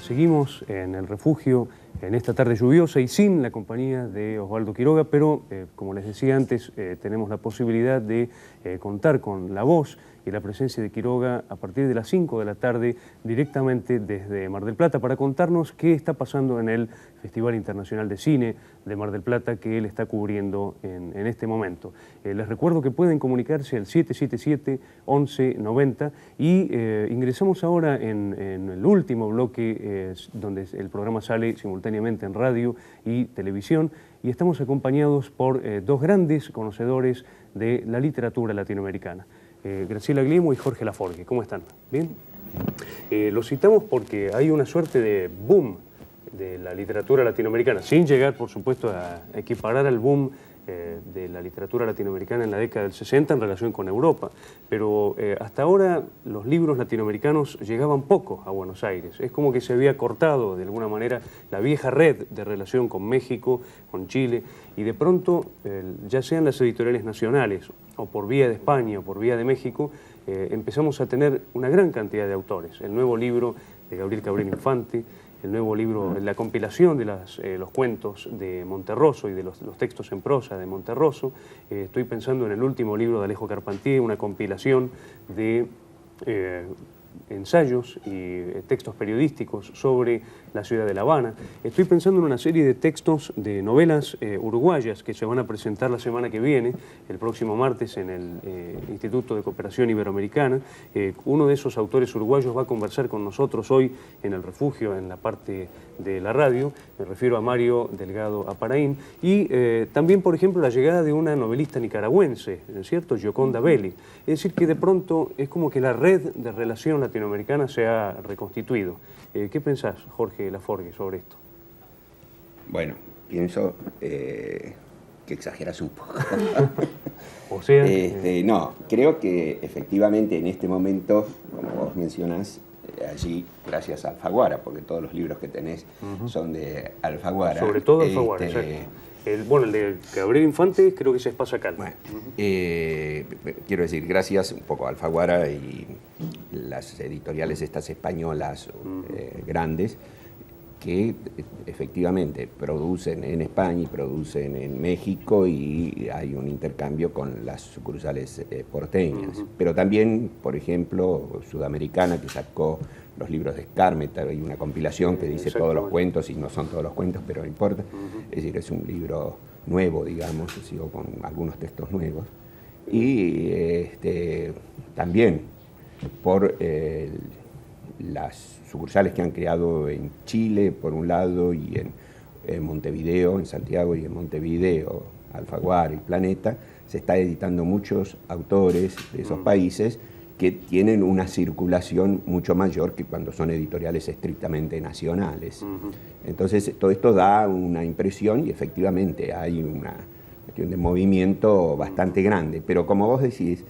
seguimos en el refugio en esta tarde lluviosa y sin la compañía de Osvaldo Quiroga, pero como les decía antes, tenemos la posibilidad de contar con la voz y la presencia de Quiroga a partir de las 5 de la tarde directamente desde Mar del Plata para contarnos qué está pasando en el Festival Internacional de Cine de Mar del Plata que él está cubriendo en este momento. Les recuerdo que pueden comunicarse al 777-1190 y ingresamos ahora en el último bloque donde el programa sale simultáneamente en radio y televisión y estamos acompañados por dos grandes conocedores de la literatura latinoamericana. Graciela Gliemo y Jorge Laforgue. ¿Cómo están? ¿Bien? Los citamos porque hay una suerte de boom de la literatura latinoamericana, sin llegar, por supuesto, a equiparar al boom de la literatura latinoamericana en la década del 60 en relación con Europa. Pero hasta ahora los libros latinoamericanos llegaban poco a Buenos Aires. Es como que se había cortado, de alguna manera, la vieja red de relación con México, con Chile, y de pronto, ya sean las editoriales nacionales, o por vía de España, o por vía de México, empezamos a tener una gran cantidad de autores. El nuevo libro de Gabriel Cabrera Infante, el nuevo libro, la compilación de los cuentos de Monterroso y de los textos en prosa de Monterroso. Estoy pensando en el último libro de Alejo Carpentier, una compilación de ensayos y textos periodísticos sobre la ciudad de La Habana. Estoy pensando en una serie de textos de novelas uruguayas que se van a presentar la semana que viene, el próximo martes, en el Instituto de Cooperación Iberoamericana. Uno de esos autores uruguayos va a conversar con nosotros hoy en el refugio, en la parte de la radio. Me refiero a Mario Delgado Aparaín. Y también, por ejemplo, la llegada de una novelista nicaragüense, ¿no es cierto?, Gioconda Belli. Es decir, que de pronto es como que la red de relación latinoamericana se ha reconstituido. ¿Qué pensás, Jorge Laforgue, sobre esto? Bueno, pienso que exageras un poco. O sea... No, creo que efectivamente en este momento, como vos mencionás, allí, gracias a Alfaguara, porque todos los libros que tenés son de Alfaguara. Sobre todo Alfaguara, exacto. El de Gabriel Infante creo que es Espasa Calma. Bueno, quiero decir, gracias un poco a Alfaguara y las editoriales estas españolas grandes, que efectivamente producen en España y producen en México y hay un intercambio con las sucursales porteñas. Pero también, por ejemplo, Sudamericana, que sacó los libros de Skármeta, hay una compilación que dice todos los cuentos, y no son todos los cuentos, pero no importa. Es decir, es un libro nuevo, digamos, sigo con algunos textos nuevos. Y también por las sucursales que han creado en Chile, por un lado, y en Montevideo, en Santiago y en Montevideo, Alfaguara y Planeta, se está editando muchos autores de esos países que tienen una circulación mucho mayor que cuando son editoriales estrictamente nacionales. Entonces, todo esto da una impresión y efectivamente hay una cuestión de movimiento bastante grande. Pero como vos decís,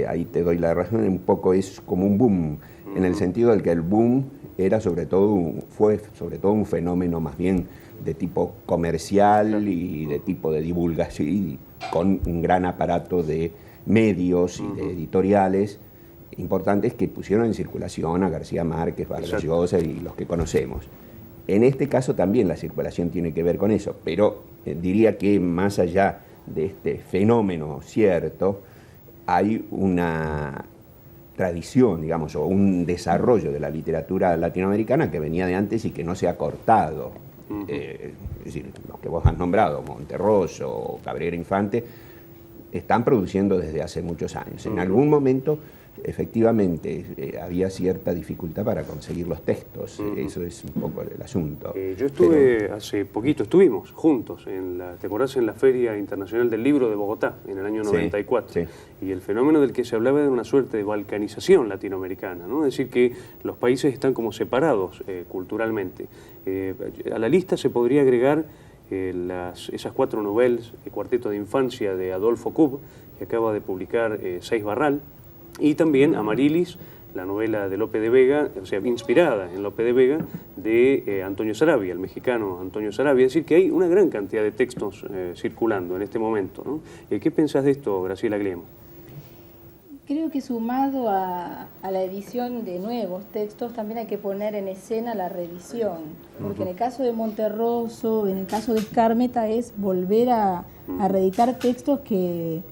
ahí te doy la razón, un poco es como un boom, en el sentido de que el boom era fue sobre todo un fenómeno más bien de tipo comercial y de tipo de divulgación, y con un gran aparato de medios y de editoriales importantes que pusieron en circulación a García Márquez, Vargas Llosa y los que conocemos. En este caso también la circulación tiene que ver con eso, pero diría que más allá de este fenómeno cierto, hay una tradición, digamos, o un desarrollo de la literatura latinoamericana que venía de antes y que no se ha cortado. Es decir, los que vos has nombrado, Monterroso o Cabrera Infante, están produciendo desde hace muchos años. En algún momento, efectivamente, había cierta dificultad para conseguir los textos. Eso es un poco el asunto. Yo estuve hace poquito, estuvimos juntos, ¿te acordás? En la Feria Internacional del Libro de Bogotá, en el año 94. Sí. Y el fenómeno del que se hablaba era una suerte de balcanización latinoamericana, ¿no? Es decir, que los países están como separados culturalmente. A la lista se podría agregar esas 4 novelas, el Cuarteto de Infancia de Adolfo Kubb, que acaba de publicar Seis Barral, y también Amarilis, la novela de Lope de Vega, o sea, inspirada en Lope de Vega, de Antonio Saravia, el mexicano Antonio Saravia. Es decir, que hay una gran cantidad de textos circulando en este momento, ¿no? ¿Qué pensás de esto, Graciela Gliemo? Creo que sumado a la edición de nuevos textos, también hay que poner en escena la reedición, porque en el caso de Monterroso, en el caso de Skármeta, es volver a reeditar textos que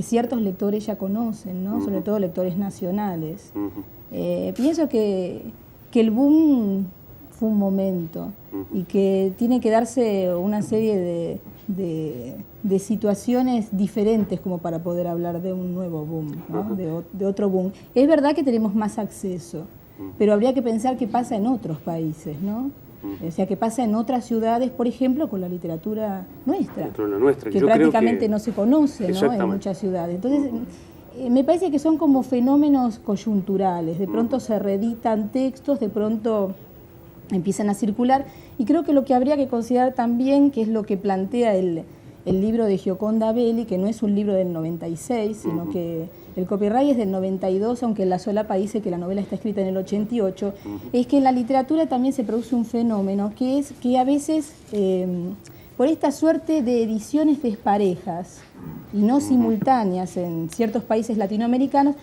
ciertos lectores ya conocen, ¿no? Sobre todo lectores nacionales. Pienso que el boom fue un momento y que tiene que darse una serie de situaciones diferentes como para poder hablar de un nuevo boom, ¿no? de otro boom. Es verdad que tenemos más acceso, pero habría que pensar qué pasa en otros países, ¿no? O sea, qué pasa en otras ciudades, por ejemplo, con la literatura nuestra, que yo prácticamente creo que no se conoce, ¿no? En muchas ciudades. Entonces, me parece que son como fenómenos coyunturales. De pronto se reeditan textos, de pronto empiezan a circular, y creo que lo que habría que considerar también, que es lo que plantea el libro de Gioconda Belli, que no es un libro del 96, sino que el copyright es del 92, aunque la solapa dice que la novela está escrita en el 88, es que en la literatura también se produce un fenómeno, que es que a veces, por esta suerte de ediciones desparejas y no simultáneas en ciertos países latinoamericanos,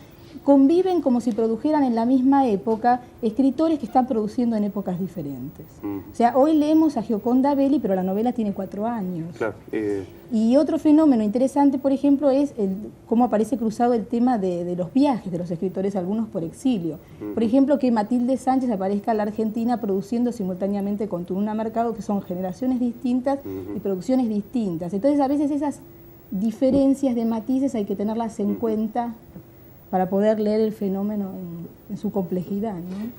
conviven como si produjeran en la misma época escritores que están produciendo en épocas diferentes. O sea, hoy leemos a Gioconda Belli, pero la novela tiene 4 años. Claro, Y otro fenómeno interesante, por ejemplo, es cómo aparece cruzado el tema de los viajes de los escritores, algunos por exilio. Por ejemplo, que Matilde Sánchez aparezca en la Argentina produciendo simultáneamente con Tununa Mercado, que son generaciones distintas y producciones distintas. Entonces, a veces esas diferencias de matices hay que tenerlas en cuenta para poder leer el fenómeno en su complejidad, ¿no?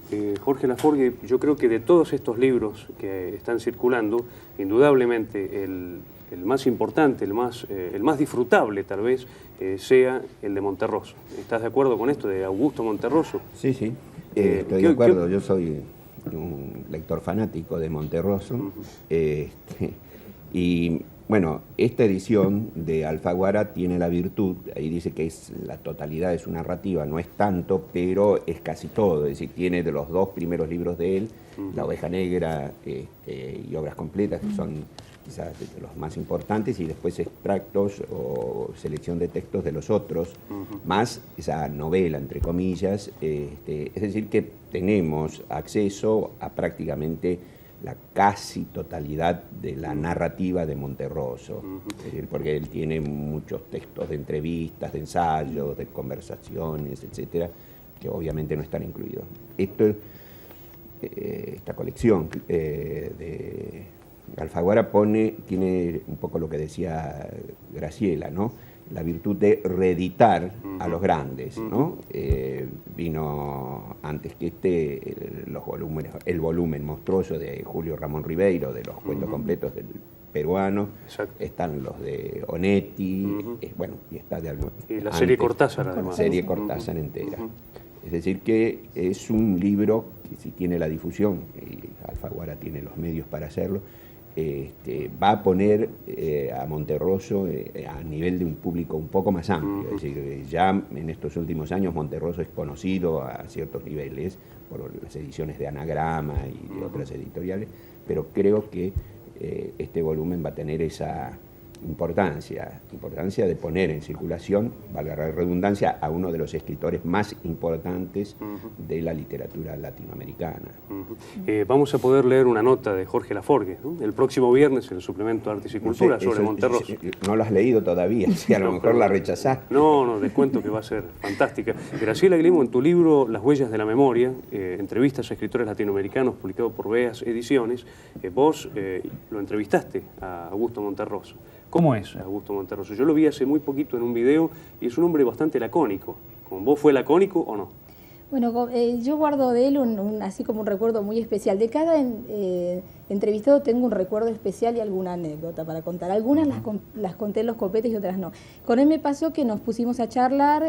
Jorge Laforgue, yo creo que de todos estos libros que están circulando, indudablemente el más importante, el más disfrutable tal vez, sea el de Monterroso. ¿Estás de acuerdo con esto, de Augusto Monterroso? Sí, sí, estoy de acuerdo. Yo soy un lector fanático de Monterroso. Y bueno, esta edición de Alfaguara tiene la virtud, ahí dice que es la totalidad de su narrativa, no es tanto, pero es casi todo, es decir, tiene de los 2 primeros libros de él, La Oveja Negra y Obras Completas, que son quizás de los más importantes, y después extractos o selección de textos de los otros, más esa novela, entre comillas, es decir, que tenemos acceso a prácticamente la casi totalidad de la narrativa de Monterroso, es decir, porque él tiene muchos textos de entrevistas, de ensayos, de conversaciones, etcétera, que obviamente no están incluidos. Esta colección de Alfaguara tiene un poco lo que decía Graciela, ¿no? La virtud de reeditar a los grandes, ¿no? Vino antes que el volumen monstruoso de Julio Ramón Ribeiro, de los cuentos completos del peruano. Exacto. Están los de Onetti, bueno, y está de algo. Y la serie Cortázar, además. La serie Cortázar entera. Es decir, que es un libro que, si tiene la difusión, y Alfaguara tiene los medios para hacerlo, va a poner a Monterroso a nivel de un público un poco más amplio. Es decir, ya en estos últimos años Monterroso es conocido a ciertos niveles por las ediciones de Anagrama y de otras editoriales, pero creo que este volumen va a tener esa importancia de poner en circulación, valga la redundancia, a uno de los escritores más importantes de la literatura latinoamericana. Vamos a poder leer una nota de Jorge Laforgue, ¿no? El próximo viernes en el suplemento Artes y Cultura, sobre Monterroso. No lo has leído todavía, si a lo mejor la rechazás. No, les cuento que va a ser fantástica. Graciela Guillermo, en tu libro Las huellas de la memoria, entrevistas a escritores latinoamericanos, publicado por Beas Ediciones, vos lo entrevistaste a Augusto Monterroso. ¿Cómo es Augusto Monterroso? Yo lo vi hace muy poquito en un video y es un hombre bastante lacónico. ¿Con vos fue lacónico o no? Bueno, yo guardo de él así como un recuerdo muy especial. De cada entrevistado tengo un recuerdo especial y alguna anécdota para contar. Algunas las conté en los copetes y otras no. Con él me pasó que nos pusimos a charlar,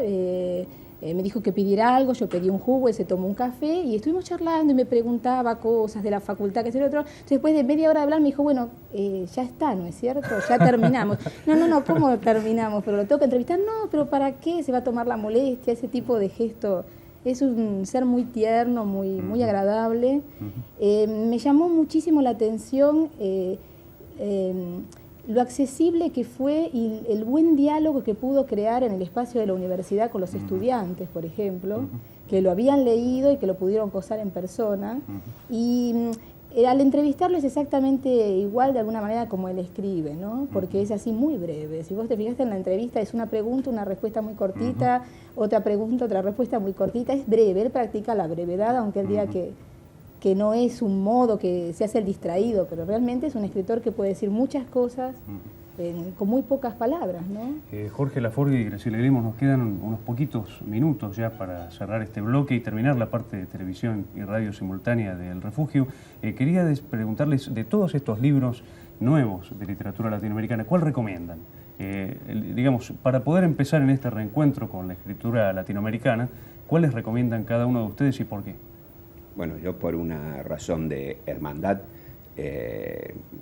me dijo que pidiera algo, yo pedí un jugo, él se tomó un café y estuvimos charlando y me preguntaba cosas de la facultad, que es el otro. Entonces, después de media hora de hablar me dijo, bueno, ya está, ¿no es cierto? Ya terminamos. No, ¿cómo terminamos? Pero lo tengo que entrevistar. No, pero ¿para qué se va a tomar la molestia? Ese tipo de gesto. Es un ser muy tierno, muy agradable. Me llamó muchísimo la atención lo accesible que fue y el buen diálogo que pudo crear en el espacio de la universidad con los estudiantes, por ejemplo, que lo habían leído y que lo pudieron gozar en persona. Y al entrevistarlo es exactamente igual de alguna manera como él escribe, ¿no? Porque es así muy breve. Si vos te fijaste en la entrevista, es una pregunta, una respuesta muy cortita, otra pregunta, otra respuesta muy cortita. Es breve, él practica la brevedad, aunque él diga que no es un modo que se hace el distraído, pero realmente es un escritor que puede decir muchas cosas con muy pocas palabras, ¿no? Jorge Laforgue y Graciela Glemo, nos quedan unos poquitos minutos ya para cerrar este bloque y terminar la parte de televisión y radio simultánea del Refugio. Quería preguntarles, de todos estos libros nuevos de literatura latinoamericana, ¿cuál recomiendan? Digamos, para poder empezar en este reencuentro con la escritura latinoamericana, ¿cuáles recomiendan cada uno de ustedes y por qué? Bueno, yo por una razón de hermandad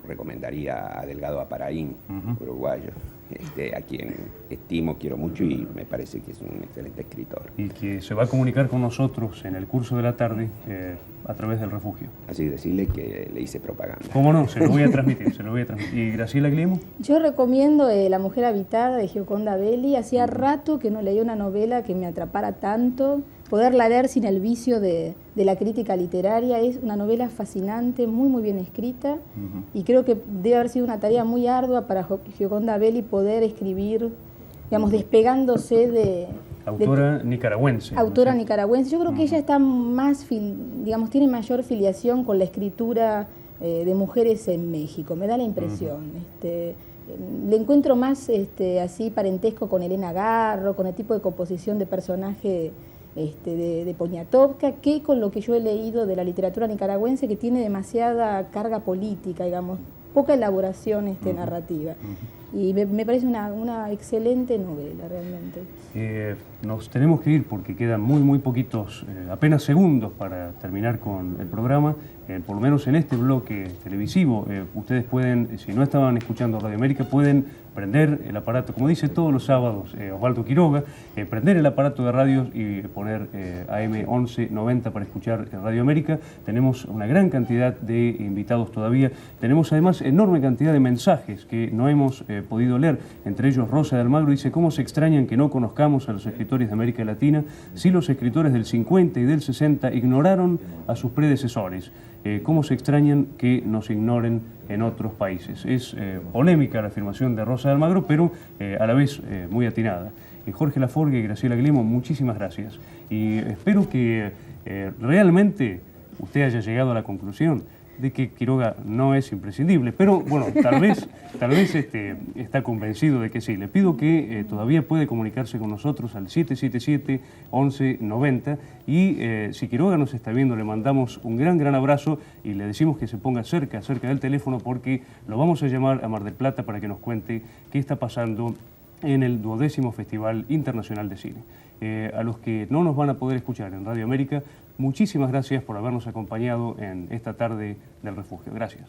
recomendaría a Delgado Aparaín, uruguayo, a quien estimo, quiero mucho y me parece que es un excelente escritor. Y que se va a comunicar con nosotros en el curso de la tarde a través del Refugio. Así decirle que le hice propaganda. ¿Cómo no? Se lo voy a transmitir, se lo voy a transmitir. ¿Y Graciela Glemo? Yo recomiendo La mujer habitada de Gioconda Belli. Hacía rato que no leía una novela que me atrapara tanto. Poderla leer sin el vicio de la crítica literaria. Es una novela fascinante, muy bien escrita, y creo que debe haber sido una tarea muy ardua para Gioconda Belli poder escribir, digamos, despegándose de... Autora nicaragüense. Autora nicaragüense. Yo creo que ella está más, digamos, tiene mayor filiación con la escritura de mujeres en México, me da la impresión. Le encuentro más así parentesco con Elena Garro, con el tipo de composición de personaje de Poniatowska, que con lo que yo he leído de la literatura nicaragüense, que tiene demasiada carga política, digamos, poca elaboración narrativa. Y me parece una excelente novela, realmente. Nos tenemos que ir porque quedan muy poquitos, apenas segundos para terminar con el programa. Por lo menos en este bloque televisivo, ustedes pueden, si no estaban escuchando Radio América, pueden prender el aparato, como dice todos los sábados Osvaldo Quiroga, prender el aparato de radios y poner AM 1190 para escuchar Radio América. Tenemos una gran cantidad de invitados todavía. Tenemos además enorme cantidad de mensajes que no hemos podido leer. Entre ellos Rosa de Almagro dice: ¿cómo se extrañan que no conozcamos a los escritores de América Latina si los escritores del 50 y del 60 ignoraron a sus predecesores? ¿Cómo se extrañan que nos ignoren en otros países? Es polémica la afirmación de Rosa de Almagro, pero a la vez muy atinada. Jorge Laforgue y Graciela Glemo, muchísimas gracias. Y espero que realmente usted haya llegado a la conclusión de que Quiroga no es imprescindible, pero bueno, tal vez está convencido de que sí. Le pido que todavía puede comunicarse con nosotros al 777-1190 y si Quiroga nos está viendo, le mandamos un gran abrazo y le decimos que se ponga cerca del teléfono, porque lo vamos a llamar a Mar del Plata para que nos cuente qué está pasando en el 12º Festival Internacional de Cine. A los que no nos van a poder escuchar en Radio América, muchísimas gracias por habernos acompañado en esta tarde del Refugio. Gracias.